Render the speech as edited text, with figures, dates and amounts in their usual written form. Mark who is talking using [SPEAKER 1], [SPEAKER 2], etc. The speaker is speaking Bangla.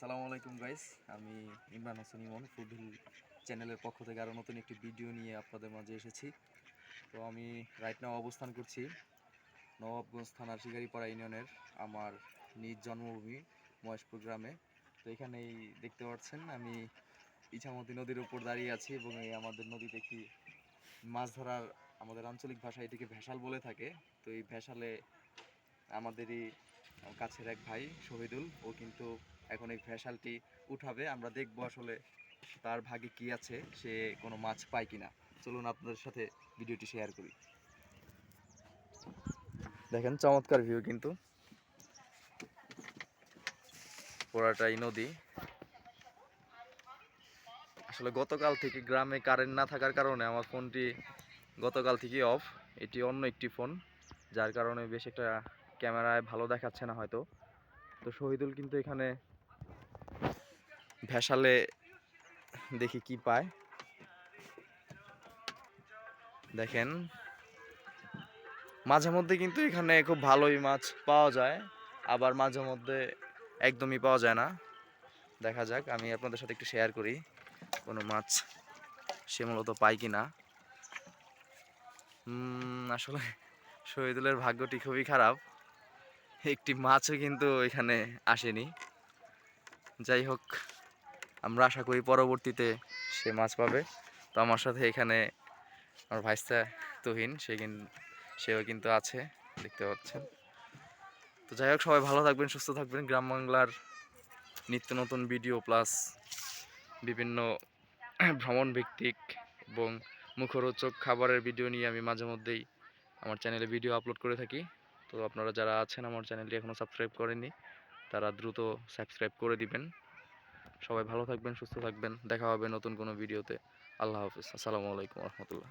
[SPEAKER 1] আসসালামু আলাইকুম গাইস। আমি ইমরান হোসেন ইমন ফুডহিল চ্যানেলের পক্ষ থেকে আরও নতুন একটি ভিডিও নিয়ে আপনাদের মাঝে এসেছি। তো আমি রাইট নাও অবস্থান করছি নবাবগঞ্জ থানার শিকারিপাড়া ইউনিয়নের আমার নিজ জন্মভূমি মহেশপুর গ্রামে। তো এখানেই দেখতে পাচ্ছেন আমি ইছামতি নদীর উপর দাঁড়িয়ে আছি এবং এই আমাদের নদীতে কি মাছ ধরার আমাদের আঞ্চলিক ভাষায় এটিকে ভেসাল বলে থাকে। তো এই ভেসালে আমাদেরই কাছের এক ভাই শহীদুল, ও কিন্তু এখন এই ভেসালটি উঠাবে। আমরা দেখবো আসলে তার ভাগে কি আছে, সে কোনো মাছ পায় কিনা। চলুন আপনাদের সাথে ভিডিওটি শেয়ার করি। দেখেন চমৎকার ভিউ, কিন্তু পুরাটাই নদী। আসলে গতকাল থেকে গ্রামে কারেন্ট না থাকার কারণে আমার ফোনটি গতকাল থেকে অফ। এটি অন্য একটি ফোন, যার কারণে বেশ একটা ক্যামেরায় ভালো দেখাচ্ছে না হয়তো। তো শহীদুল কিন্তু এখানে ভেসালে দেখি কি পায়। দেখেন মাঝে মধ্যে কিন্তু এখানে খুব ভালোই মাছ পাওয়া যায়, আবার মাঝে মধ্যে একদমই পাওয়া যায় না। দেখা যাক, আমি আপনাদের সাথে একটু শেয়ার করি কোনো মাছ সে মূলত পায় কি না। আসলে শহীদুলের ভাগ্যটি খুবই খারাপ, একটি মাছও কিন্তু এখানে আসেনি। যাই হোক, আমরা আশা করি পরবর্তীতে সে মাছ পাবে। তো আমার সাথে এখানে আমার ভাইস্তা তুহিন, সেও কিন্তু আছে, দেখতে পাচ্ছেন। তো যাই হোক, সবাই ভালো থাকবেন, সুস্থ থাকবেন। গ্রাম বাংলার নিত্য নতুন ভিডিও প্লাস বিভিন্ন ভ্রমণ ভিত্তিক এবং মুখরোচক খাবারের ভিডিও নিয়ে আমি মাঝে মধ্যেই আমার চ্যানেলে ভিডিও আপলোড করে থাকি। তো আপনারা যারা আছেন আমার চ্যানেলটি এখনও সাবস্ক্রাইব করেননি, তারা দ্রুত সাবস্ক্রাইব করে দিবেন। সবাই ভালো থাকবেন, সুস্থ থাকবেন। দেখা হবে নতুন কোনো ভিডিওতে। আল্লাহ হাফিজ। আসসালামু আলাইকুম রহমতুল্লাহ।